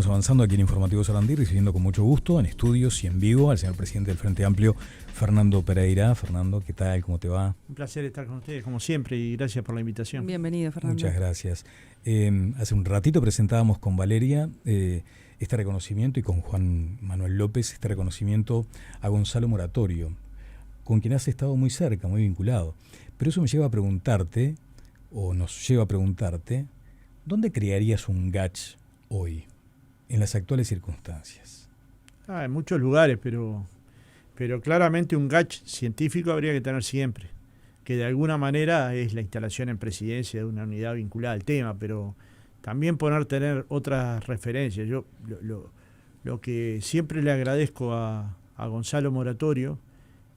Avanzando aquí en Informativo Sarandí, recibiendo con mucho gusto en estudios y en vivo al señor presidente del Frente Amplio, Fernando Pereira. Fernando, ¿qué tal? ¿Cómo te va? Un placer estar con ustedes, como siempre, y gracias por la invitación. Bienvenido, Fernando. Muchas gracias. Hace un ratito presentábamos con Valeria este reconocimiento y con Juan Manuel López este reconocimiento a Gonzalo Moratorio, con quien has estado muy cerca, muy vinculado. Pero eso me lleva a preguntarte, o nos lleva a preguntarte, ¿dónde crearías un GACH hoy, en las actuales circunstancias? En muchos lugares, pero claramente un GACH científico habría que tener siempre, que de alguna manera es la instalación en presidencia de una unidad vinculada al tema, pero también tener otras referencias. Yo lo que siempre le agradezco a Gonzalo Moratorio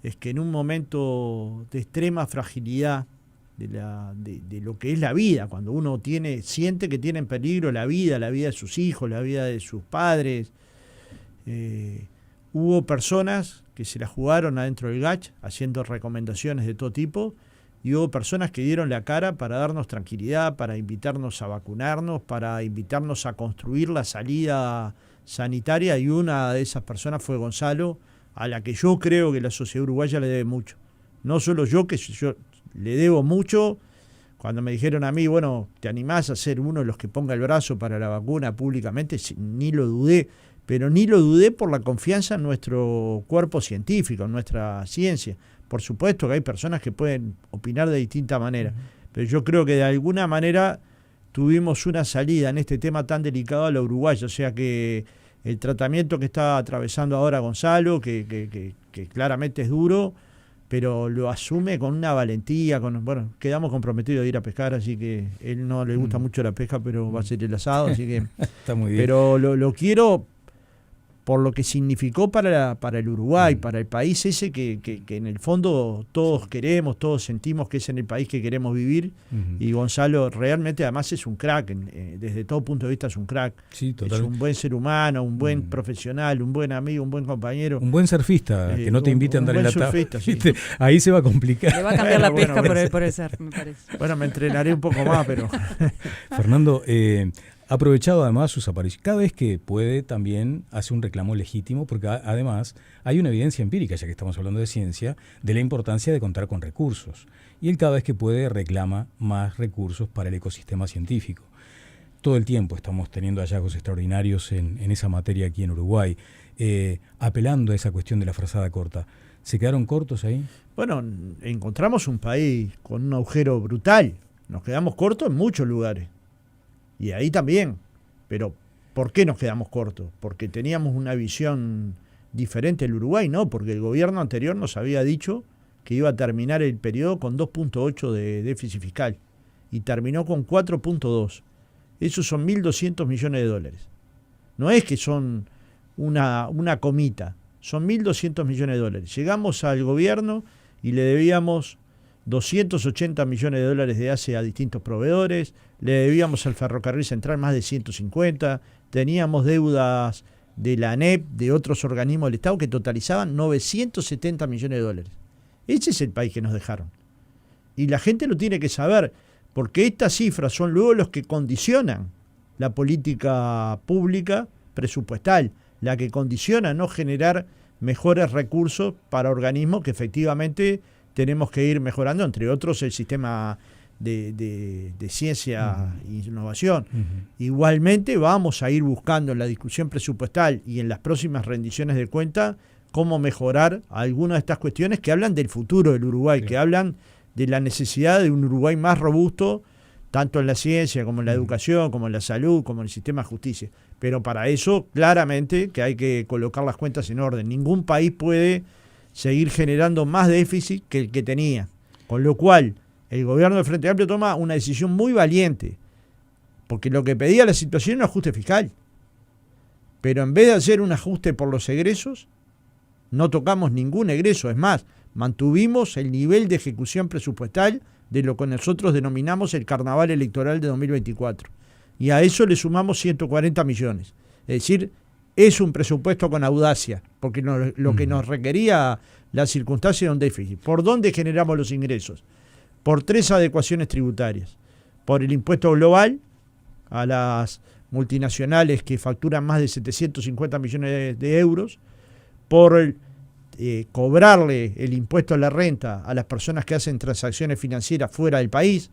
es que en un momento de extrema fragilidad de lo que es la vida, cuando uno siente que tiene en peligro la vida de sus hijos, la vida de sus padres, hubo personas que se la jugaron adentro del GACH haciendo recomendaciones de todo tipo, y hubo personas que dieron la cara para darnos tranquilidad, para invitarnos a vacunarnos, para invitarnos a construir la salida sanitaria, y una de esas personas fue Gonzalo, a la que yo creo que la sociedad uruguaya le debe mucho. No solo yo le debo mucho. Cuando me dijeron a mí, bueno, ¿te animás a ser uno de los que ponga el brazo para la vacuna públicamente? Ni lo dudé, pero ni lo dudé por la confianza en nuestro cuerpo científico, en nuestra ciencia. Por supuesto que hay personas que pueden opinar de distinta manera, pero yo creo que de alguna manera tuvimos una salida en este tema tan delicado a la uruguaya, o sea que el tratamiento que está atravesando ahora Gonzalo, que claramente es duro, pero lo asume con una valentía, quedamos comprometidos de ir a pescar, así que él no le gusta mucho la pesca, pero va a ser el asado, así que está muy bien. Pero lo quiero por lo que significó para el Uruguay, para el país ese que en el fondo todos queremos, todos sentimos que es en el país que queremos vivir, y Gonzalo realmente además es un crack, desde todo punto de vista es un crack. Sí, es un buen ser humano, un buen profesional, un buen amigo, un buen compañero. Un buen surfista, que no te invite a andar en la tabla. Sí. Ahí se va a complicar. Le va a cambiar la pesca por el surf, me parece. Bueno, me entrenaré un poco más, pero... Fernando, ha aprovechado además sus apariciones. Cada vez que puede también hace un reclamo legítimo, porque además hay una evidencia empírica, ya que estamos hablando de ciencia, de la importancia de contar con recursos. Y él cada vez que puede reclama más recursos para el ecosistema científico. Todo el tiempo estamos teniendo hallazgos extraordinarios en esa materia aquí en Uruguay, apelando a esa cuestión de la frazada corta. ¿Se quedaron cortos ahí? Bueno, encontramos un país con un agujero brutal. Nos quedamos cortos en muchos lugares. Y ahí también. Pero ¿por qué nos quedamos cortos? Porque teníamos una visión diferente del Uruguay, ¿no? Porque el gobierno anterior nos había dicho que iba a terminar el periodo con 2.8 de déficit fiscal. Y terminó con 4.2. Esos son 1.200 millones de dólares. No es que son una comita. Son 1.200 millones de dólares. Llegamos al gobierno y le debíamos 280 millones de dólares de ACE a distintos proveedores, le debíamos al Ferrocarril Central más de 150, teníamos deudas de la ANEP, de otros organismos del Estado que totalizaban 970 millones de dólares. Ese es el país que nos dejaron. Y la gente lo tiene que saber, porque estas cifras son luego los que condicionan la política pública presupuestal, la que condiciona no generar mejores recursos para organismos que efectivamente tenemos que ir mejorando, entre otros el sistema de ciencia e innovación. Igualmente vamos a ir buscando en la discusión presupuestal y en las próximas rendiciones de cuenta cómo mejorar algunas de estas cuestiones que hablan del futuro del Uruguay, que hablan de la necesidad de un Uruguay más robusto, tanto en la ciencia como en la educación, como en la salud, como en el sistema de justicia. Pero para eso, claramente, que hay que colocar las cuentas en orden. Ningún país puede seguir generando más déficit que el que tenía. Con lo cual, el gobierno del Frente Amplio toma una decisión muy valiente, porque lo que pedía la situación era un ajuste fiscal. Pero en vez de hacer un ajuste por los egresos, no tocamos ningún egreso. Es más, mantuvimos el nivel de ejecución presupuestal de lo que nosotros denominamos el carnaval electoral de 2024. Y a eso le sumamos 140 millones. Es decir, es un presupuesto con audacia, porque lo que nos requería la circunstancia de un déficit. ¿Por dónde generamos los ingresos? Por 3 adecuaciones tributarias. Por el impuesto global a las multinacionales que facturan más de 750 millones de euros, por cobrarle el impuesto a la renta a las personas que hacen transacciones financieras fuera del país,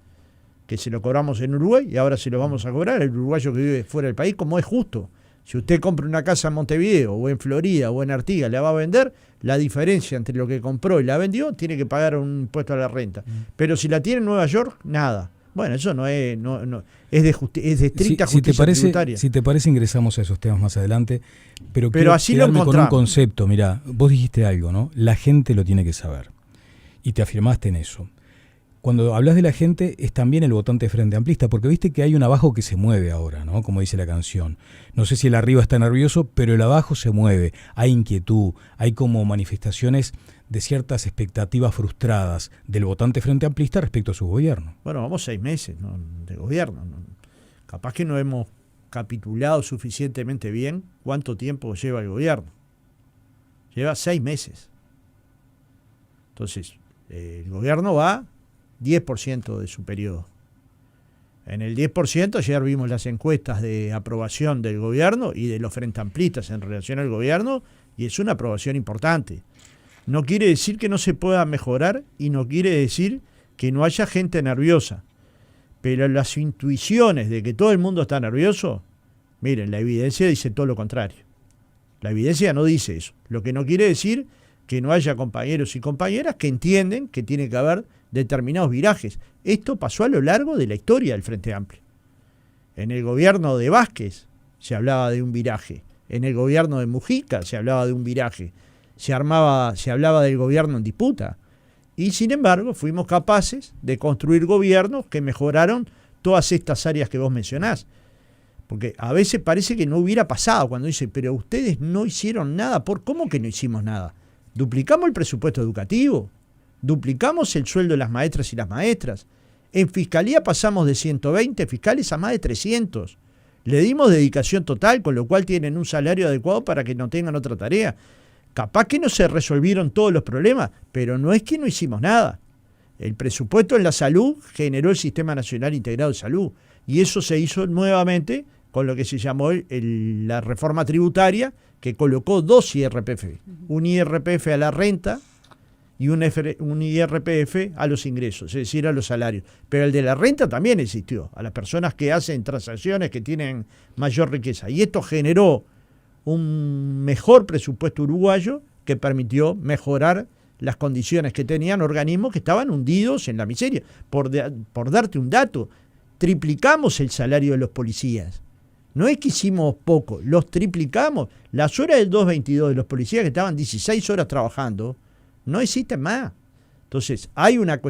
que se lo cobramos en Uruguay y ahora se lo vamos a cobrar al uruguayo que vive fuera del país, como es justo. Si usted compra una casa en Montevideo o en Florida o en Artigas, la va a vender, la diferencia entre lo que compró y la vendió tiene que pagar un impuesto a la renta. Pero si la tiene en Nueva York, nada. Bueno, eso no es de estricta justicia tributaria. Si te parece, ingresamos a esos temas más adelante. Pero así lo encontramos. Con un concepto, mirá, vos dijiste algo, ¿no? La gente lo tiene que saber. Y te afirmaste en eso. Cuando hablas de la gente, es también el votante frente amplista, porque viste que hay un abajo que se mueve ahora, ¿no? Como dice la canción. No sé si el arriba está nervioso, pero el abajo se mueve. Hay inquietud, hay como manifestaciones de ciertas expectativas frustradas del votante frente amplista respecto a su gobierno. Bueno, vamos 6 meses, ¿no?, de gobierno, ¿no? Capaz que no hemos capitulado suficientemente bien cuánto tiempo lleva el gobierno. Lleva 6 meses. Entonces, el gobierno va 10% de su periodo. En el 10%, ayer vimos las encuestas de aprobación del gobierno y de los frente amplistas en relación al gobierno, y es una aprobación importante. No quiere decir que no se pueda mejorar y no quiere decir que no haya gente nerviosa. Pero las intuiciones de que todo el mundo está nervioso, miren, la evidencia dice todo lo contrario. La evidencia no dice eso. Lo que no quiere decir que no haya compañeros y compañeras que entienden que tiene que haber determinados virajes. Esto pasó a lo largo de la historia del Frente Amplio. En el gobierno de Vázquez se hablaba de un viraje. En el gobierno de Mujica se hablaba de un viraje. Se hablaba del gobierno en disputa. Y sin embargo, fuimos capaces de construir gobiernos que mejoraron todas estas áreas que vos mencionás. Porque a veces parece que no hubiera pasado cuando dice, pero ustedes no hicieron nada. ¿Cómo que no hicimos nada? Duplicamos el presupuesto educativo. Duplicamos el sueldo de las maestras y las maestras. En Fiscalía pasamos de 120 fiscales a más de 300. Le dimos dedicación total, con lo cual tienen un salario adecuado para que no tengan otra tarea. Capaz que no se resolvieron todos los problemas, pero no es que no hicimos nada. El presupuesto en la salud generó el Sistema Nacional Integrado de Salud, y eso se hizo nuevamente con lo que se llamó la reforma tributaria, que colocó 2 IRPF, un IRPF a la renta y un IRPF a los ingresos, es decir, a los salarios. Pero el de la renta también existió, a las personas que hacen transacciones que tienen mayor riqueza. Y esto generó un mejor presupuesto uruguayo que permitió mejorar las condiciones que tenían organismos que estaban hundidos en la miseria. Por darte un dato, triplicamos el salario de los policías. No es que hicimos poco, los triplicamos. Las horas del 222 de los policías que estaban 16 horas trabajando, no existen más. Entonces, hay una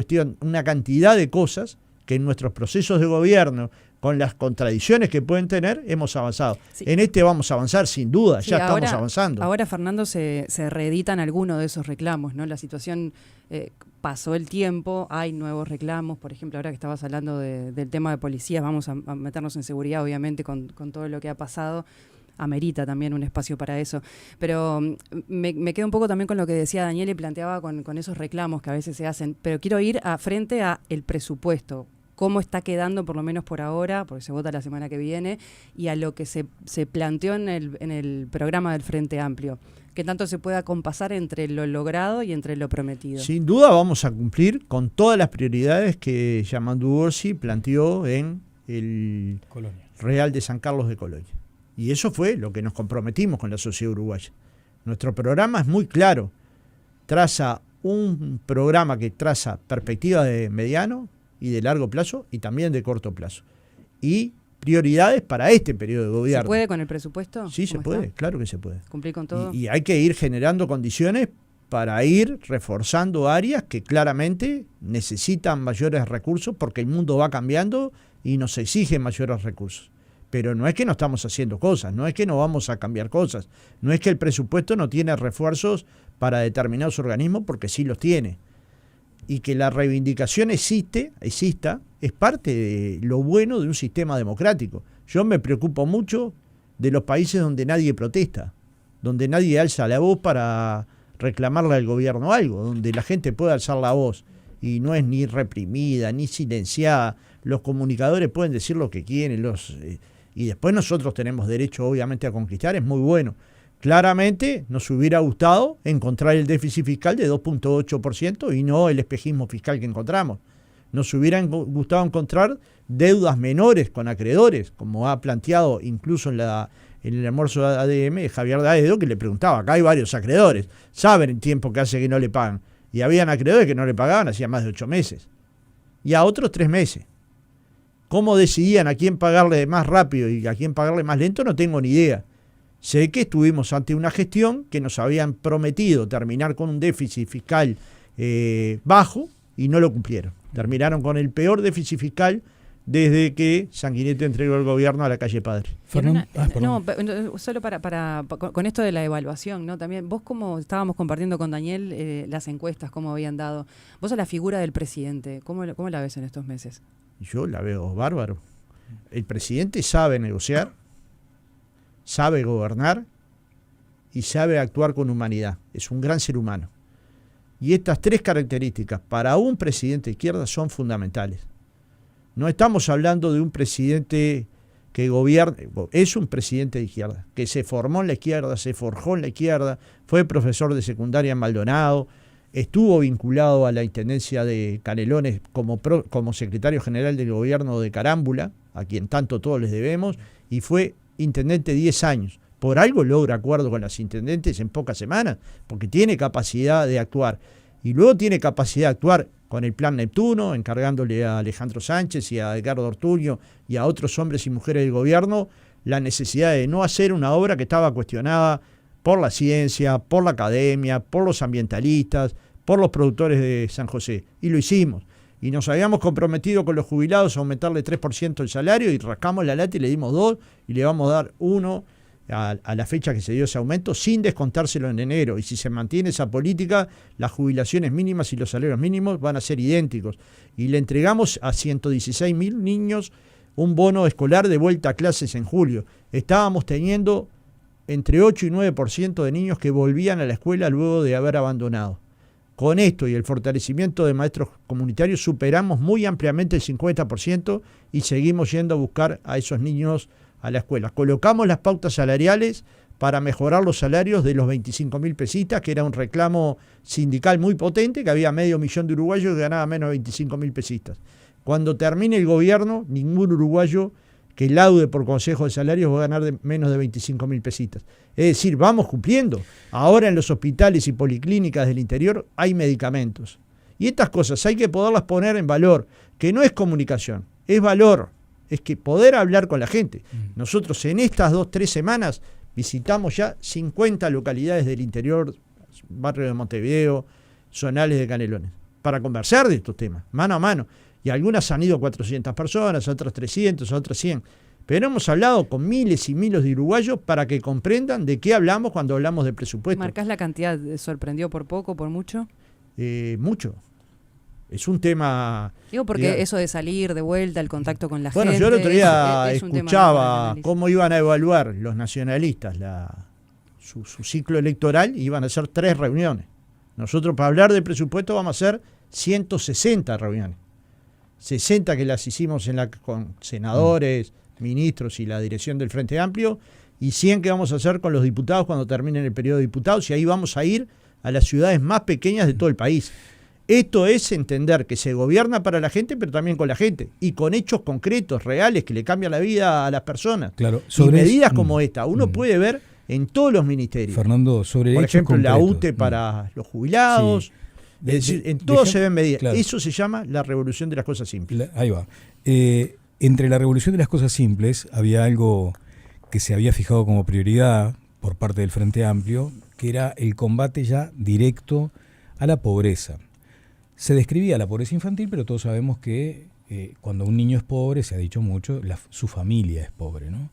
cantidad de cosas que en nuestros procesos de gobierno, con las contradicciones que pueden tener, hemos avanzado. Sí. En este vamos a avanzar sin duda, sí, ya estamos avanzando. Ahora, Fernando, se reeditan algunos de esos reclamos, ¿no? La situación, pasó el tiempo, hay nuevos reclamos. Por ejemplo, ahora que estabas hablando del tema de policías, vamos a meternos en seguridad, obviamente, con todo lo que ha pasado. Amerita también un espacio para eso. Pero me quedo un poco también con lo que decía Daniel y planteaba con esos reclamos que a veces se hacen. Pero quiero ir frente a el presupuesto. Cómo está quedando, por lo menos por ahora, porque se vota la semana que viene, y a lo que se planteó en el programa del Frente Amplio. ¿Qué tanto se pueda compasar entre lo logrado y entre lo prometido? Sin duda vamos a cumplir con todas las prioridades que Yamandu Orsi planteó en el Real de San Carlos de Colonia. Y eso fue lo que nos comprometimos con la sociedad uruguaya. Nuestro programa es muy claro. Traza un programa que traza perspectiva de mediano y de largo plazo y también de corto plazo. Y prioridades para este periodo de gobierno. ¿Se puede con el presupuesto? Sí, se puede, claro que se puede. ¿Cumplir con todo? Y hay que ir generando condiciones para ir reforzando áreas que claramente necesitan mayores recursos porque el mundo va cambiando y nos exige mayores recursos. Pero no es que no estamos haciendo cosas, no es que no vamos a cambiar cosas, no es que el presupuesto no tiene refuerzos para determinados organismos porque sí los tiene. Y que la reivindicación exista, es parte de lo bueno de un sistema democrático. Yo me preocupo mucho de los países donde nadie protesta, donde nadie alza la voz para reclamarle al gobierno algo, donde la gente puede alzar la voz y no es ni reprimida, ni silenciada. Los comunicadores pueden decir lo que quieren, y después nosotros tenemos derecho obviamente a conquistar, es muy bueno. Claramente nos hubiera gustado encontrar el déficit fiscal de 2.8% y no el espejismo fiscal que encontramos. Nos hubiera gustado encontrar deudas menores con acreedores, como ha planteado incluso en el almuerzo de ADM Javier Daedo, que le preguntaba, acá hay varios acreedores, saben el tiempo que hace que no le pagan. Y habían acreedores que no le pagaban hacía más de 8 meses. Y a otros 3 meses. ¿Cómo decidían a quién pagarle más rápido y a quién pagarle más lento? No tengo ni idea. Sé que estuvimos ante una gestión que nos habían prometido terminar con un déficit fiscal bajo y no lo cumplieron. Terminaron con el peor déficit fiscal desde que Sanguinetti entregó el gobierno a la calle Padre. Solo con esto de la evaluación, ¿no? También vos, como estábamos compartiendo con Daniel las encuestas, cómo habían dado. Vos, a la figura del presidente, ¿cómo la ves en estos meses? Yo la veo bárbaro. El presidente sabe negociar, sabe gobernar y sabe actuar con humanidad. Es un gran ser humano. Y estas 3 características para un presidente de izquierda son fundamentales. No estamos hablando de un presidente que gobierna, es un presidente de izquierda, que se formó en la izquierda, se forjó en la izquierda, fue profesor de secundaria en Maldonado, estuvo vinculado a la intendencia de Canelones como secretario general del gobierno de Carámbula, a quien tanto todos les debemos, y fue intendente 10 años. Por algo logra acuerdo con las intendentes en pocas semanas, porque tiene capacidad de actuar. Y luego tiene capacidad de actuar con el Plan Neptuno, encargándole a Alejandro Sánchez y a Edgardo Ortuño y a otros hombres y mujeres del gobierno la necesidad de no hacer una obra que estaba cuestionada por la ciencia, por la academia, por los ambientalistas, por los productores de San José. Y lo hicimos. Y nos habíamos comprometido con los jubilados a aumentarle 3% el salario y rascamos la lata y le dimos 2 y le vamos a dar 1 a la fecha que se dio ese aumento sin descontárselo en enero. Y si se mantiene esa política, las jubilaciones mínimas y los salarios mínimos van a ser idénticos. Y le entregamos a 116.000 niños un bono escolar de vuelta a clases en julio. Estábamos teniendo entre 8 y 9% de niños que volvían a la escuela luego de haber abandonado. Con esto y el fortalecimiento de maestros comunitarios superamos muy ampliamente el 50% y seguimos yendo a buscar a esos niños a la escuela. Colocamos las pautas salariales para mejorar los salarios de los 25.000 pesistas, que era un reclamo sindical muy potente, que había 500.000 de uruguayos que ganaban menos de 25.000 pesistas. Cuando termine el gobierno, ningún uruguayo que laude por consejo de salarios va a ganar menos de 25.000 pesistas. Es decir, vamos cumpliendo. Ahora en los hospitales y policlínicas del interior hay medicamentos. Y estas cosas hay que poderlas poner en valor, que no es comunicación, es valor. Es que poder hablar con la gente. Nosotros en estas 2-3 semanas visitamos ya 50 localidades del interior, barrio de Montevideo, zonales de Canelones, para conversar de estos temas, mano a mano. Y algunas han ido 400 personas, otras 300, otras 100. Pero hemos hablado con miles y miles de uruguayos para que comprendan de qué hablamos cuando hablamos de presupuesto. ¿Marcás la cantidad? ¿Sorprendió por poco, por mucho? Mucho. Es un tema... Digo porque digamos, eso de salir de vuelta, el contacto con la gente... Bueno, yo el otro día escuchaba cómo iban a evaluar los nacionalistas su ciclo electoral y iban a hacer 3 reuniones. Nosotros para hablar de presupuesto vamos a hacer 160 reuniones. 60 que las hicimos con senadores, ministros y la dirección del Frente Amplio, y 100 que vamos a hacer con los diputados cuando terminen el periodo de diputados, y ahí vamos a ir a las ciudades más pequeñas de todo el país. Esto es entender que se gobierna para la gente, pero también con la gente, y con hechos concretos, reales, que le cambian la vida a las personas. Claro, y medidas como esta, uno puede ver en todos los ministerios. Fernando, sobre por hechos ejemplo, concretos. La UTE para los jubilados. Sí. Es decir, en todo se ven medidas. Claro. Eso se llama la revolución de las cosas simples. Ahí va. Entre la revolución de las cosas simples había algo que se había fijado como prioridad por parte del Frente Amplio, que era el combate ya directo a la pobreza. Se describía la pobreza infantil, pero todos sabemos que cuando un niño es pobre, se ha dicho mucho, su familia es pobre, ¿no?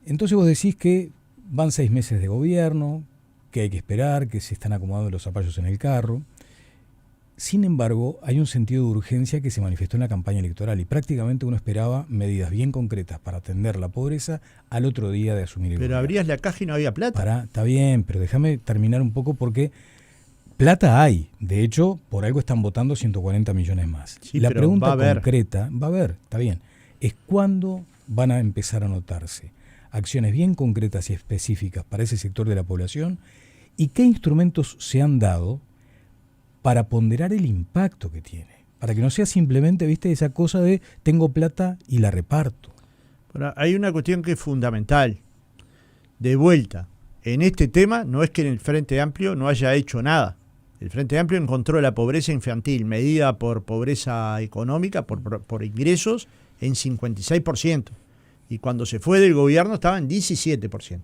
Entonces vos decís que van 6 meses de gobierno, que hay que esperar, que se están acomodando los zapallos en el carro. Sin embargo, hay un sentido de urgencia que se manifestó en la campaña electoral y prácticamente uno esperaba medidas bien concretas para atender la pobreza al otro día de asumir el gobierno. Pero abrías la caja y no había plata. Está bien, pero déjame terminar un poco porque plata hay. De hecho, por algo están votando 140 millones más. Sí, la pero pregunta va a haber. concreta, va a haber, está bien, es cuándo van a empezar a notarse acciones bien concretas y específicas para ese sector de la población? ¿Y qué instrumentos se han dado para ponderar el impacto que tiene? Para que no sea simplemente, viste, esa cosa de tengo plata y la reparto. Bueno, hay una cuestión que es fundamental. De vuelta, en este tema no es que el Frente Amplio no haya hecho nada. El Frente Amplio encontró la pobreza infantil medida por pobreza económica, por ingresos, en 56%. Y cuando se fue del gobierno estaba en 17%.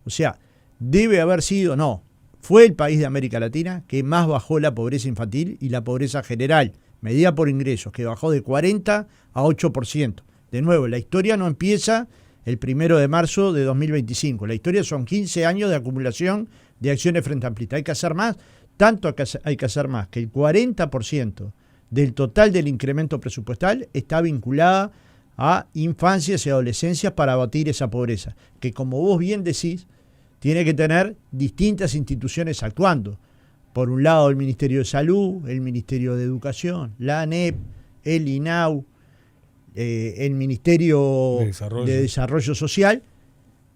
O sea, debe haber sido, no, fue el país de América Latina que más bajó la pobreza infantil y la pobreza general, medida por ingresos, que bajó de 40 a 8%. De nuevo, la historia no empieza el 1 de marzo de 2025. La historia son 15 años de acumulación de acciones frente amplista. Hay que hacer más, tanto hay que hacer más que el 40% del total del incremento presupuestal está vinculada a infancias y adolescencias para abatir esa pobreza, que como vos bien decís, tiene que tener distintas instituciones actuando. Por un lado el Ministerio de Salud, el Ministerio de Educación, la ANEP, el INAU, el Ministerio de Desarrollo Social,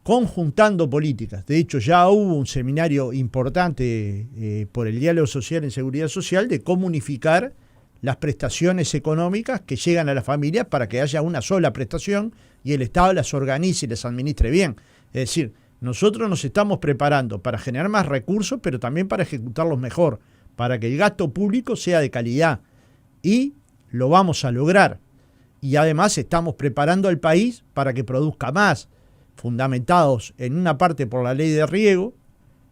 conjuntando políticas. De hecho, ya hubo un seminario importante por el diálogo social en seguridad social de cómo unificar las prestaciones económicas que llegan a las familias para que haya una sola prestación y el Estado las organice y las administre bien. Es decir, nosotros nos estamos preparando para generar más recursos, pero también para ejecutarlos mejor, para que el gasto público sea de calidad. Y lo vamos a lograr. Y además estamos preparando al país para que produzca más, fundamentados en una parte por la ley de riego,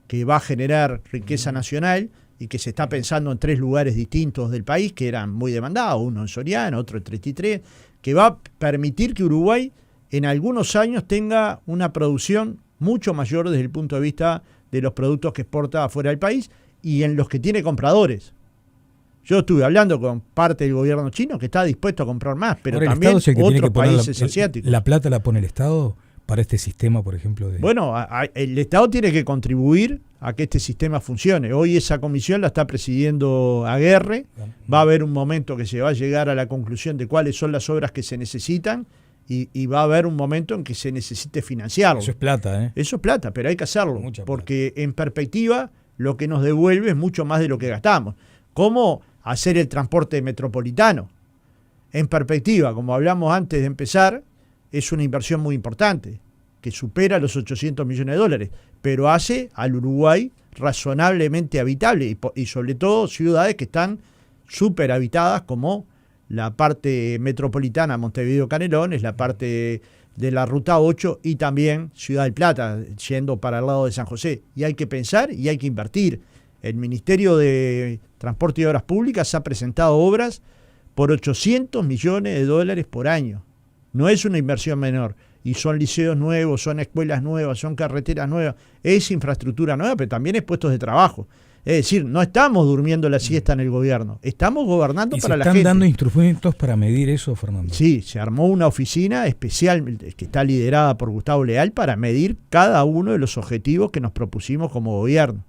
que va a generar riqueza nacional y que se está pensando en 3 lugares distintos del país que eran muy demandados, uno en Soriano, otro en 33, que va a permitir que Uruguay en algunos años tenga una producción mucho mayor desde el punto de vista de los productos que exporta afuera del país y en los que tiene compradores. Yo estuve hablando con parte del gobierno chino que está dispuesto a comprar más, pero ahora también otros países asiáticos. ¿La plata la pone el Estado para este sistema, por ejemplo? Bueno, el Estado tiene que contribuir a que este sistema funcione. Hoy esa comisión la está presidiendo Aguerre. Va a haber un momento que se va a llegar a la conclusión de cuáles son las obras que se necesitan y va a haber un momento en que se necesite financiarlo. Eso es plata, ¿eh? Eso es plata, pero hay que hacerlo. Mucha porque en perspectiva lo que nos devuelve es mucho más de lo que gastamos. ¿Cómo hacer el transporte metropolitano? En perspectiva, como hablamos antes de empezar, es una inversión muy importante, que supera los 800 millones de dólares, pero hace al Uruguay razonablemente habitable y sobre todo ciudades que están súper habitadas como la parte metropolitana Montevideo-Canelones, la parte de la Ruta 8 y también Ciudad del Plata, yendo para el lado de San José. Y hay que pensar y hay que invertir. El Ministerio de Transporte y Obras Públicas ha presentado obras por 800 millones de dólares por año. No es una inversión menor. Y son liceos nuevos, son escuelas nuevas, son carreteras nuevas, es infraestructura nueva, pero también es puestos de trabajo. Es decir, no estamos durmiendo la siesta en el gobierno, estamos gobernando para la gente. ¿Están dando instrumentos para medir eso, Fernando? Sí, se armó una oficina especial que está liderada por Gustavo Leal para medir cada uno de los objetivos que nos propusimos como gobierno.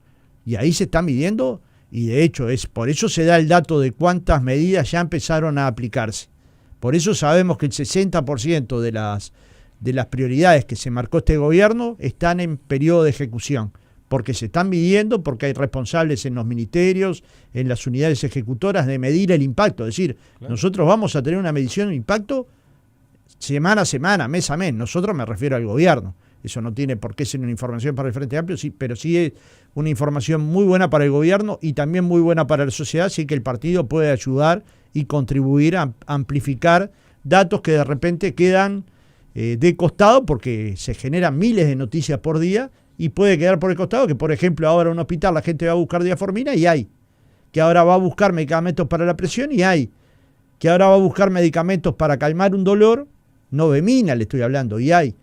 Y ahí se está midiendo y de hecho por eso se da el dato de cuántas medidas ya empezaron a aplicarse. Por eso sabemos que el 60% de las prioridades que se marcó este gobierno están en periodo de ejecución, porque se están midiendo, porque hay responsables en los ministerios, en las unidades ejecutoras de medir el impacto. Es decir, claro, nosotros vamos a tener una medición de impacto semana a semana, mes a mes. Nosotros me refiero al gobierno. Eso no tiene por qué ser una información para el Frente Amplio, sí, pero sí es una información muy buena para el gobierno y también muy buena para la sociedad, así que el partido puede ayudar y contribuir a amplificar datos que de repente quedan de costado porque se generan miles de noticias por día y puede quedar por el costado que, por ejemplo, ahora en un hospital la gente va a buscar diaformina y hay, que ahora va a buscar medicamentos para la presión y hay, que ahora va a buscar medicamentos para calmar un dolor, Novemina le estoy hablando, y hay.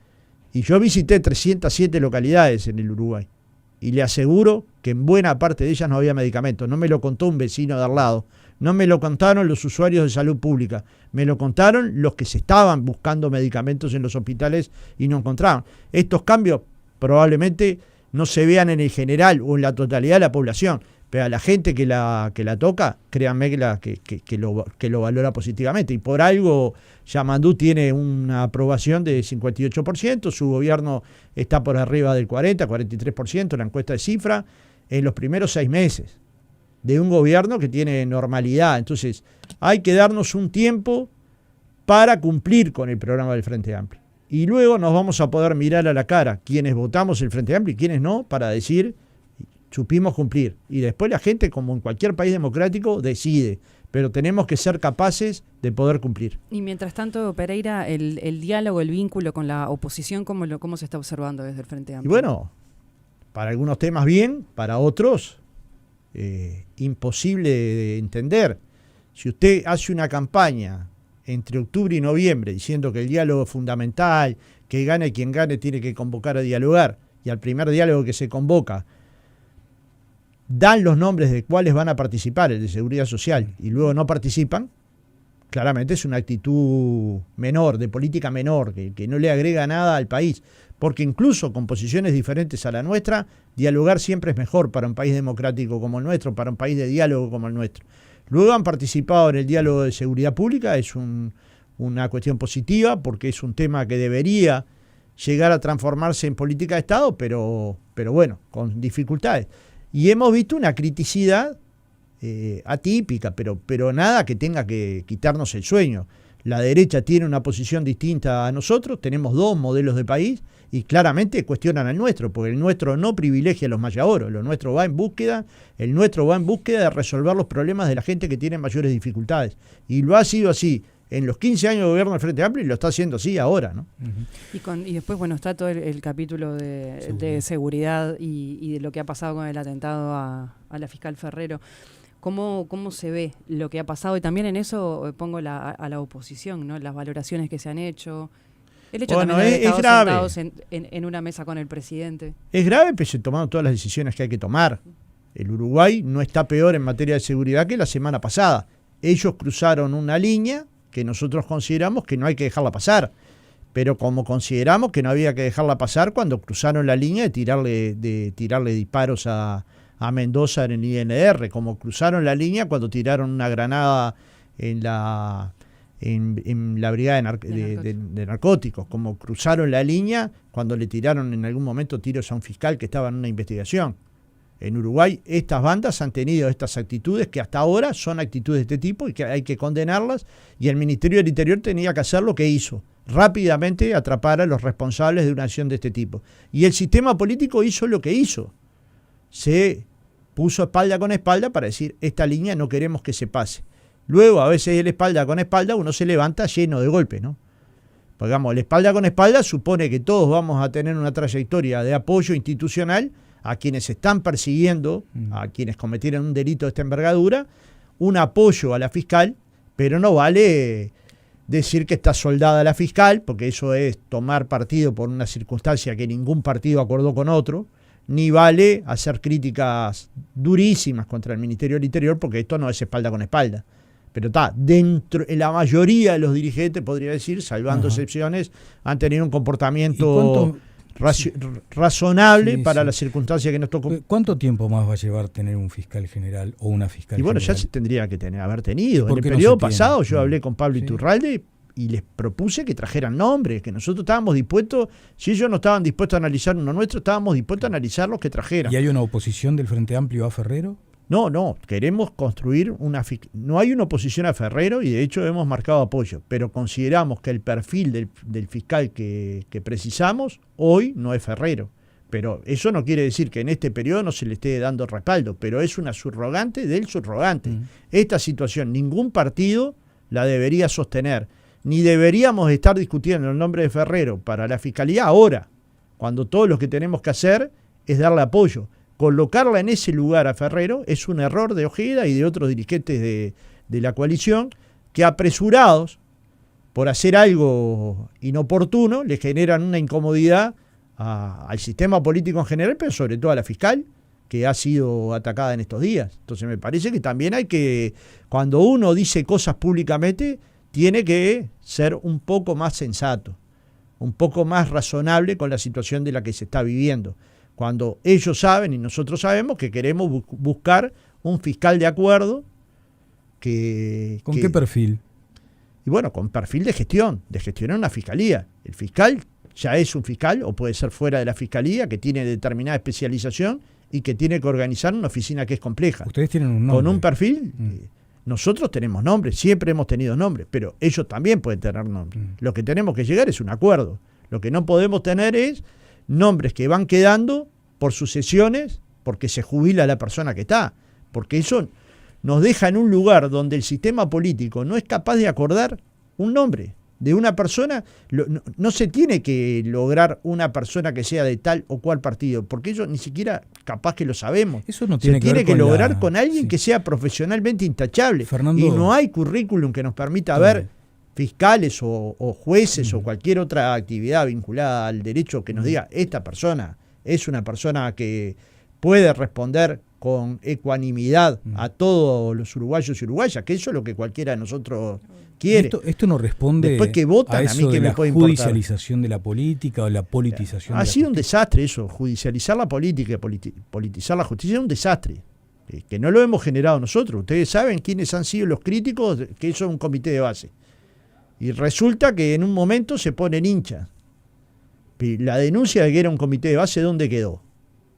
Y yo visité 307 localidades en el Uruguay y le aseguro que en buena parte de ellas no había medicamentos. No me lo contó un vecino de al lado, no me lo contaron los usuarios de salud pública, me lo contaron los que se estaban buscando medicamentos en los hospitales y no encontraban. Estos cambios probablemente no se vean en el general o en la totalidad de la población, pero a la gente que la toca, créanme que lo valora positivamente. Y por algo Yamandú tiene una aprobación de 58%, su gobierno está por arriba del 43%, la encuesta de cifra, en los primeros 6 meses de un gobierno que tiene normalidad. Entonces, hay que darnos un tiempo para cumplir con el programa del Frente Amplio. Y luego nos vamos a poder mirar a la cara quienes votamos el Frente Amplio y quienes no, para decir, supimos cumplir. Y después la gente, como en cualquier país democrático, decide. Pero tenemos que ser capaces de poder cumplir. Y mientras tanto, Pereira, el diálogo, el vínculo con la oposición, ¿cómo se está observando desde el Frente Amplio? Y bueno, para algunos temas bien, para otros imposible de entender. Si usted hace una campaña entre octubre y noviembre diciendo que el diálogo es fundamental, que gane quien gane tiene que convocar a dialogar, y al primer diálogo que se convoca dan los nombres de cuáles van a participar, el de seguridad social, y luego no participan, claramente es una actitud menor, de política menor, que no le agrega nada al país, porque incluso con posiciones diferentes a la nuestra, dialogar siempre es mejor para un país democrático como el nuestro, para un país de diálogo como el nuestro. Luego han participado en el diálogo de seguridad pública, es una cuestión positiva, porque es un tema que debería llegar a transformarse en política de Estado, pero bueno, con dificultades. Y hemos visto una criticidad atípica, pero nada que tenga que quitarnos el sueño. La derecha tiene una posición distinta a nosotros, tenemos 2 modelos de país y claramente cuestionan al nuestro, porque el nuestro no privilegia a los mayaoros, el nuestro va en búsqueda de resolver los problemas de la gente que tiene mayores dificultades. Y lo ha sido así en los 15 años de gobierno del Frente Amplio y lo está haciendo así ahora, ¿no? Y después, bueno, está todo el capítulo de seguridad y de lo que ha pasado con el atentado a la fiscal Ferrero. ¿Cómo se ve lo que ha pasado? Y también en eso pongo a la oposición, ¿no? Las valoraciones que se han hecho. El hecho también de haber estado grave. Sentados en una mesa con el presidente. Es grave, pero se han tomado todas las decisiones que hay que tomar. El Uruguay no está peor en materia de seguridad que la semana pasada. Ellos cruzaron una línea que nosotros consideramos que no hay que dejarla pasar. Pero como consideramos que no había que dejarla pasar cuando cruzaron la línea de tirarle disparos a Mendoza en el INR, como cruzaron la línea cuando tiraron una granada en la brigada de narcóticos, como cruzaron la línea cuando le tiraron en algún momento tiros a un fiscal que estaba en una investigación. En Uruguay estas bandas han tenido estas actitudes que hasta ahora son actitudes de este tipo y que hay que condenarlas, y el Ministerio del Interior tenía que hacer lo que hizo, rápidamente atrapar a los responsables de una acción de este tipo. Y el sistema político hizo lo que hizo. Se puso espalda con espalda para decir, esta línea no queremos que se pase. Luego, a veces el espalda con espalda, uno se levanta lleno de golpes, ¿no? Porque, digamos, el espalda con espalda supone que todos vamos a tener una trayectoria de apoyo institucional a quienes están persiguiendo, a quienes cometieron un delito de esta envergadura, un apoyo a la fiscal, pero no vale decir que está soldada la fiscal, porque eso es tomar partido por una circunstancia que ningún partido acordó con otro, ni vale hacer críticas durísimas contra el Ministerio del Interior, porque esto no es espalda con espalda. Pero está, dentro, la mayoría de los dirigentes, podría decir, salvando excepciones, han tenido un comportamiento razonable para la circunstancia que nos tocó. ¿Cuánto tiempo más va a llevar tener un fiscal general o una fiscal general? Y bueno, ya se tendría que haber tenido. En el periodo pasado yo hablé con Pablo Iturralde y les propuse que trajeran nombres, que nosotros estábamos dispuestos, si ellos no estaban dispuestos a analizar uno nuestro, estábamos dispuestos a analizar los que trajeran. ¿Y hay una oposición del Frente Amplio a Ferrero? No, queremos construir no hay una oposición a Ferrero y de hecho hemos marcado apoyo, pero consideramos que el perfil del fiscal que precisamos hoy no es Ferrero. Pero eso no quiere decir que en este periodo no se le esté dando respaldo, pero es una subrogante del subrogante. Esta situación ningún partido la debería sostener, ni deberíamos estar discutiendo el nombre de Ferrero para la fiscalía ahora, cuando todo lo que tenemos que hacer es darle apoyo. Colocarla en ese lugar a Ferrero es un error de Ojeda y de otros dirigentes de la coalición que, apresurados por hacer algo inoportuno, le generan una incomodidad al sistema político en general, pero sobre todo a la fiscal, que ha sido atacada en estos días. Entonces me parece que también hay que, cuando uno dice cosas públicamente, tiene que ser un poco más sensato, un poco más razonable con la situación de la que se está viviendo. Cuando ellos saben y nosotros sabemos que queremos buscar un fiscal de acuerdo ¿Con qué perfil? Y bueno, con perfil de gestionar una fiscalía. El fiscal ya es un fiscal, o puede ser fuera de la fiscalía, que tiene determinada especialización y que tiene que organizar una oficina que es compleja. Ustedes tienen un nombre. Con un perfil, nosotros tenemos nombres, siempre hemos tenido nombres, pero ellos también pueden tener nombres. Lo que tenemos que llegar es un acuerdo. Lo que no podemos tener es nombres que van quedando por sucesiones, porque se jubila la persona que está, porque eso nos deja en un lugar donde el sistema político no es capaz de acordar un nombre de una persona. No se tiene que lograr una persona que sea de tal o cual partido, porque ellos ni siquiera capaz que lo sabemos. Eso no tiene se tiene que lograr con alguien sí. que sea profesionalmente intachable. Fernando, y no hay currículum que nos permita ver fiscales o jueces o cualquier otra actividad vinculada al derecho que nos diga esta persona es una persona que puede responder con ecuanimidad a todos los uruguayos y uruguayas, que eso es lo que cualquiera de nosotros quiere. Esto no responde después que votan, a mí que de me puede la importar. judicialización de la política o la politización Ha de la sido un desastre eso, judicializar la política, politizar la justicia, es un desastre, que no lo hemos generado nosotros. Ustedes saben quiénes han sido los críticos, que eso es un comité de base. Y resulta que en un momento se ponen hinchas. La denuncia de que era un comité de base, ¿dónde quedó?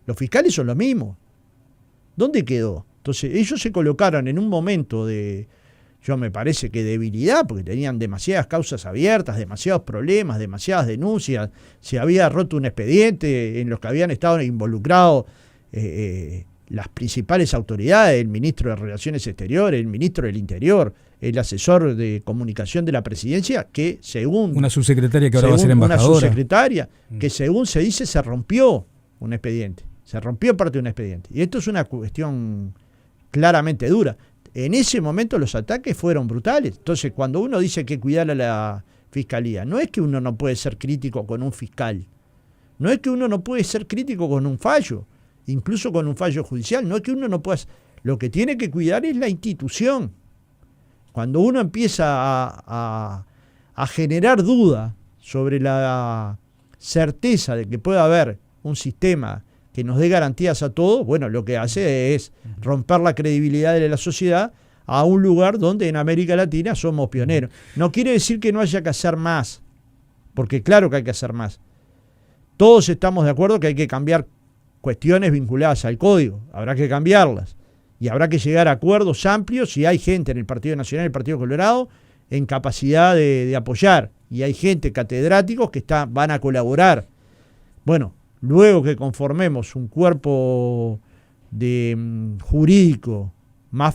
Los fiscales son los mismos. ¿Dónde quedó? Entonces, ellos se colocaron en un momento de, yo me parece que debilidad, porque tenían demasiadas causas abiertas, demasiados problemas, demasiadas denuncias, se había roto un expediente en los que habían estado involucrados las principales autoridades, el ministro de Relaciones Exteriores, el ministro del Interior, el asesor de comunicación de la presidencia, que según... Una subsecretaria que ahora va a ser embajadora. Una subsecretaria, que según se dice se rompió un expediente. Se rompió parte de un expediente. Y esto es una cuestión claramente dura. En ese momento los ataques fueron brutales. Entonces, cuando uno dice que cuidar a la fiscalía, no es que uno no puede ser crítico con un fiscal. No es que uno no puede ser crítico con un fallo, incluso con un fallo judicial. No es que uno no pueda... Lo que tiene que cuidar es la institución. Cuando uno empieza a generar duda sobre la certeza de que puede haber un sistema que nos dé garantías a todos, bueno, lo que hace es romper la credibilidad de la sociedad a un lugar donde en América Latina somos pioneros. No quiere decir que no haya que hacer más, porque claro que hay que hacer más. Todos estamos de acuerdo que hay que cambiar cuestiones vinculadas al código, habrá que cambiarlas, y habrá que llegar a acuerdos amplios, y hay gente en el Partido Nacional y el Partido Colorado en capacidad de apoyar, y hay gente, catedráticos, que van a colaborar. Bueno, luego que conformemos un cuerpo jurídico más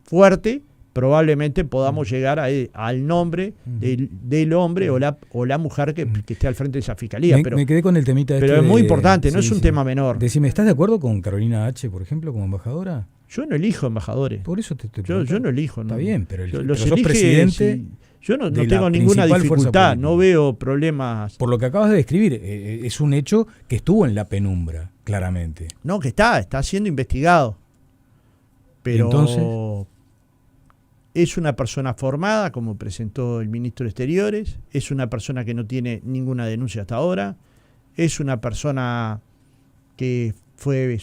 fuerte, probablemente podamos llegar al nombre del hombre o la mujer que esté al frente de esa fiscalía. Me quedé con el temita pero es muy importante, no es un tema menor. Decime, ¿estás de acuerdo con Carolina H., por ejemplo, como embajadora? Yo no elijo embajadores. Por eso te yo no elijo. Está no. bien, pero los sos presidente. Sí. Yo no tengo ninguna dificultad, no veo problemas. Por lo que acabas de describir, es un hecho que estuvo en la penumbra, claramente. No, que está siendo investigado. Pero entonces, es una persona formada, como presentó el ministro de Exteriores, es una persona que no tiene ninguna denuncia hasta ahora, es una persona que fue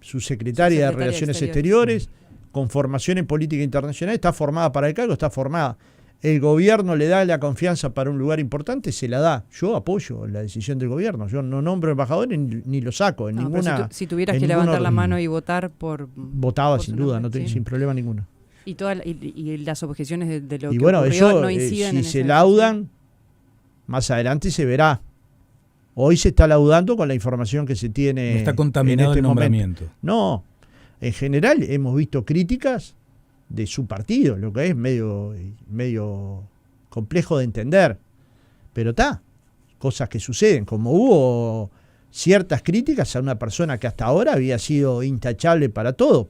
subsecretaria de Relaciones Exteriores, con formación en política internacional, está formada para el cargo, está formada. El gobierno le da la confianza para un lugar importante, se la da. Yo apoyo la decisión del gobierno, yo no nombro embajadores ni lo saco en ninguna. Si tuvieras que levantar la mano y votar por... Votaba por sin duda, nombre, sin problema ninguno. Y las objeciones de lo y que bueno, ocurrió eso, no inciden en si se esa laudan, más adelante se verá. Hoy se está laudando con la información que se tiene. No está contaminado en este el nombramiento. Momento. No, en general hemos visto críticas de su partido, lo que es medio complejo de entender. Pero está, cosas que suceden, como hubo ciertas críticas a una persona que hasta ahora había sido intachable para todo.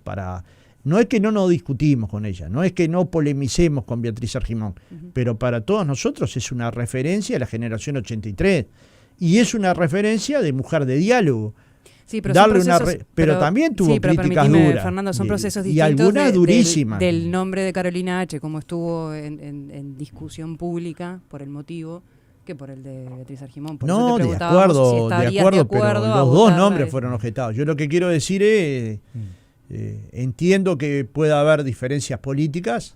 No es que no nos discutimos con ella, no es que no polemicemos con Beatriz Argimón, pero para todos nosotros es una referencia a la generación 83 y es una referencia de mujer de diálogo. Sí, pero darle pero también tuvo críticas duras. Fernando, son procesos y distintos algunas durísimas. Del nombre de Carolina H., como estuvo en discusión pública por el motivo que por el de Beatriz Argimón. Por No, eso te de preguntábamos acuerdo, si de estarías acuerdo, pero a los dos votar nombres ese. fueron objetados. Yo lo que quiero decir es, entiendo que pueda haber diferencias políticas.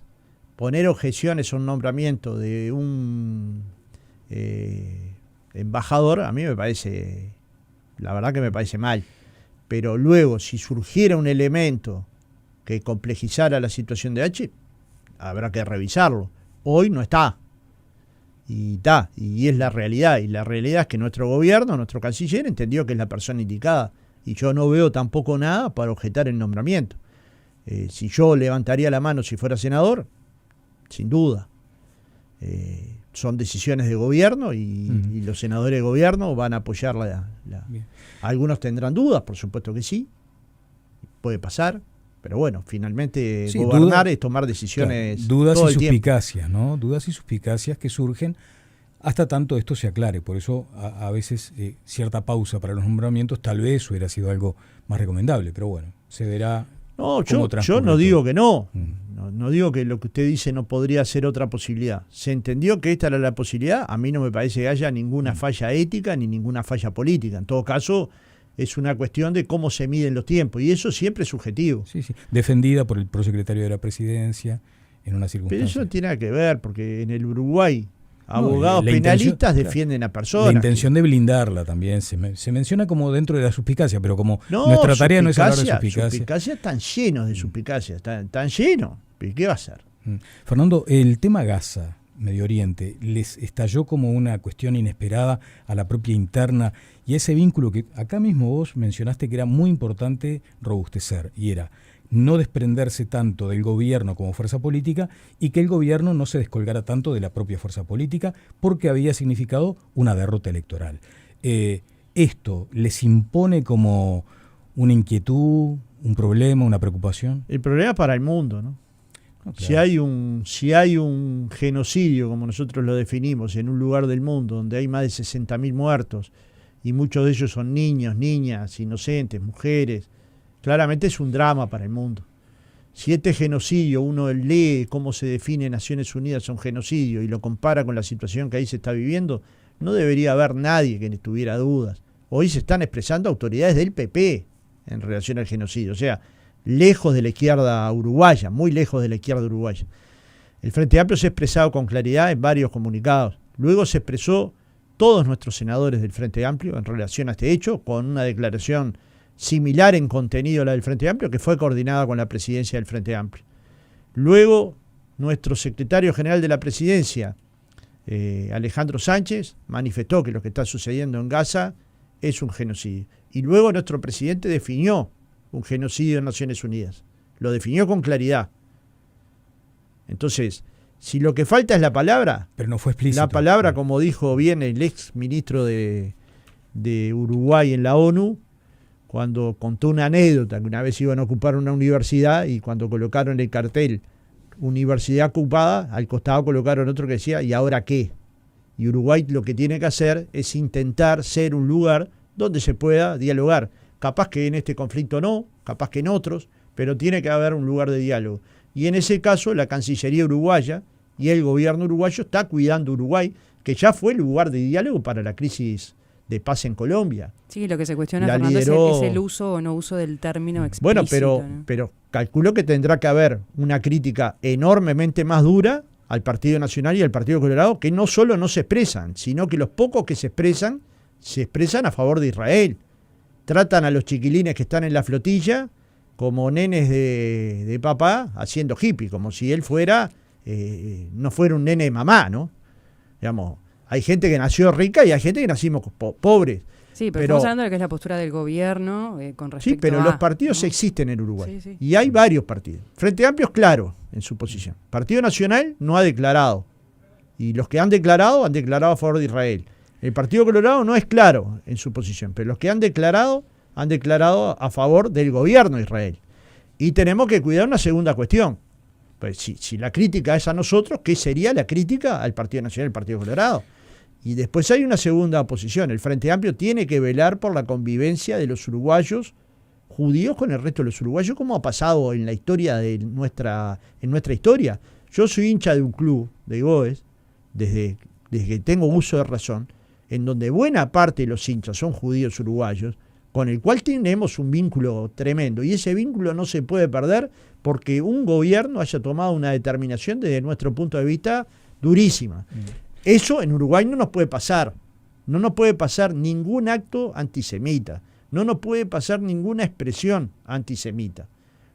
Poner objeciones a un nombramiento de un embajador, a mí me parece, la verdad que me parece mal. Pero luego, si surgiera un elemento que complejizara la situación de H, habrá que revisarlo. Hoy no está. Y es la realidad. Y la realidad es que nuestro gobierno, nuestro canciller, entendió que es la persona indicada. Y yo no veo tampoco nada para objetar el nombramiento. Si yo levantaría la mano si fuera senador, sin duda. Son decisiones de gobierno y los senadores de gobierno van a apoyar Algunos tendrán dudas, por supuesto que sí. Puede pasar. Pero bueno, finalmente sí, gobernar es tomar decisiones. Claro, dudas todo y el tiempo. suspicacias, ¿no? Dudas y suspicacias que surgen hasta tanto esto se aclare. Por eso a veces cierta pausa para los nombramientos tal vez hubiera sido algo más recomendable. Pero bueno, se verá. No, cómo yo transcurre no todo. digo que no. No digo que lo que usted dice no podría ser otra posibilidad. Se entendió que esta era la posibilidad. A mí no me parece que haya ninguna falla ética ni ninguna falla política. En todo caso, es una cuestión de cómo se miden los tiempos. Y eso siempre es subjetivo. Sí, sí. Defendida por el prosecretario de la Presidencia en una circunstancia. Pero eso no tiene nada que ver, porque en el Uruguay abogados la penalistas intención, defienden a personas. La intención de blindarla también se menciona como dentro de la suspicacia, pero como No, nuestra tarea no es hablar de suspicacia. suspicacia. Están llenos de suspicacia, están llenos. ¿Y qué va a hacer? Fernando, el tema Gaza, Medio Oriente, les estalló como una cuestión inesperada a la propia interna y ese vínculo que acá mismo vos mencionaste que era muy importante robustecer, y era no desprenderse tanto del gobierno como fuerza política y que el gobierno no se descolgara tanto de la propia fuerza política porque había significado una derrota electoral. ¿Esto les impone como una inquietud, un problema, una preocupación? El problema para el mundo, ¿no? No, claro. Si hay un genocidio, como nosotros lo definimos, en un lugar del mundo donde hay más de 60.000 muertos y muchos de ellos son niños, niñas, inocentes, mujeres, claramente es un drama para el mundo. Si este genocidio uno lee cómo se define Naciones Unidas un genocidio y lo compara con la situación que ahí se está viviendo, no debería haber nadie que tuviera dudas. Hoy se están expresando autoridades del PP en relación al genocidio, o sea, lejos de la izquierda uruguaya, muy lejos de la izquierda uruguaya. El Frente Amplio se ha expresado con claridad en varios comunicados. Luego se expresó todos nuestros senadores del Frente Amplio en relación a este hecho, con una declaración similar en contenido a la del Frente Amplio, que fue coordinada con la presidencia del Frente Amplio. Luego, nuestro secretario general de la presidencia, Alejandro Sánchez, manifestó que lo que está sucediendo en Gaza es un genocidio. Y luego nuestro presidente definió un genocidio en Naciones Unidas. Lo definió con claridad. Entonces, si lo que falta es la palabra, pero no fue explícito. La palabra, como dijo bien el ex ministro de Uruguay en la ONU, cuando contó una anécdota, que una vez iban a ocupar una universidad y cuando colocaron el cartel universidad ocupada, al costado colocaron otro que decía, ¿y ahora qué? Y Uruguay lo que tiene que hacer es intentar ser un lugar donde se pueda dialogar. Capaz que en este conflicto no, capaz que en otros, pero tiene que haber un lugar de diálogo. Y en ese caso la Cancillería uruguaya y el gobierno uruguayo está cuidando Uruguay, que ya fue el lugar de diálogo para la crisis de paz en Colombia. Sí, lo que se cuestiona, La Fernando, lideró... es el uso o no uso del término explícito. Bueno, pero calculo que tendrá que haber una crítica enormemente más dura al Partido Nacional y al Partido Colorado, que no solo no se expresan, sino que los pocos que se expresan a favor de Israel. Tratan a los chiquilines que están en la flotilla como nenes de papá haciendo hippie, como si él fuera, no fuera un nene de mamá, ¿no? Digamos, hay gente que nació rica y hay gente que nacimos pobres. Sí, pero estamos hablando de que es la postura del gobierno con respecto a... Sí, pero los partidos existen en Uruguay. Sí. Y hay varios partidos. Frente Amplio es claro en su posición. Partido Nacional no ha declarado. Y los que han declarado a favor de Israel. El Partido Colorado no es claro en su posición, pero los que han declarado a favor del gobierno de Israel. Y tenemos que cuidar una segunda cuestión. Pues si la crítica es a nosotros, ¿qué sería la crítica al Partido Nacional y al Partido Colorado? Y después hay una segunda posición. El Frente Amplio tiene que velar por la convivencia de los uruguayos judíos con el resto de los uruguayos, como ha pasado en la historia en nuestra historia. Yo soy hincha de un club de Goes desde desde que tengo uso de razón, en donde buena parte de los hinchas son judíos uruguayos, con el cual tenemos un vínculo tremendo. Y ese vínculo no se puede perder porque un gobierno haya tomado una determinación desde nuestro punto de vista durísima. Eso en Uruguay no nos puede pasar. No nos puede pasar ningún acto antisemita. No nos puede pasar ninguna expresión antisemita.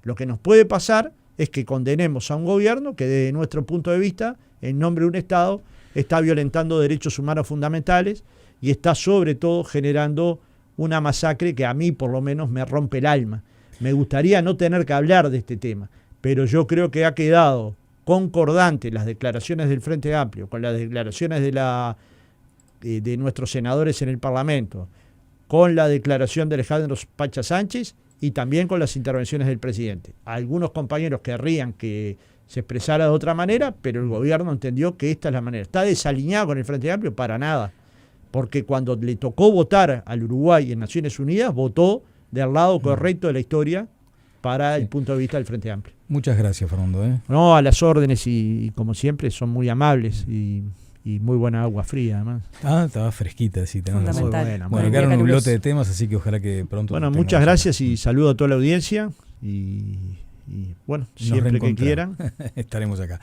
Lo que nos puede pasar es que condenemos a un gobierno que desde nuestro punto de vista, en nombre de un Estado, está violentando derechos humanos fundamentales y está sobre todo generando una masacre que a mí por lo menos me rompe el alma. Me gustaría no tener que hablar de este tema, pero yo creo que ha quedado concordante las declaraciones del Frente Amplio con las declaraciones de nuestros senadores en el Parlamento, con la declaración de Alejandro Pacha Sánchez y también con las intervenciones del presidente. Algunos compañeros querrían que se expresara de otra manera, pero el gobierno entendió que esta es la manera. ¿Está desalineado con el Frente Amplio? Para nada. Porque cuando le tocó votar al Uruguay en Naciones Unidas, votó del lado correcto de la historia para el punto de vista del Frente Amplio. Muchas gracias, Fernando. No, a las órdenes y como siempre son muy amables y muy buena agua fría además. Estaba fresquita, sí. Tenemos Muy buena. Bueno, quedaron un lote de temas, así que ojalá que pronto... Bueno, muchas gracias y saludo a toda la audiencia y bueno, siempre que quieran. Estaremos acá.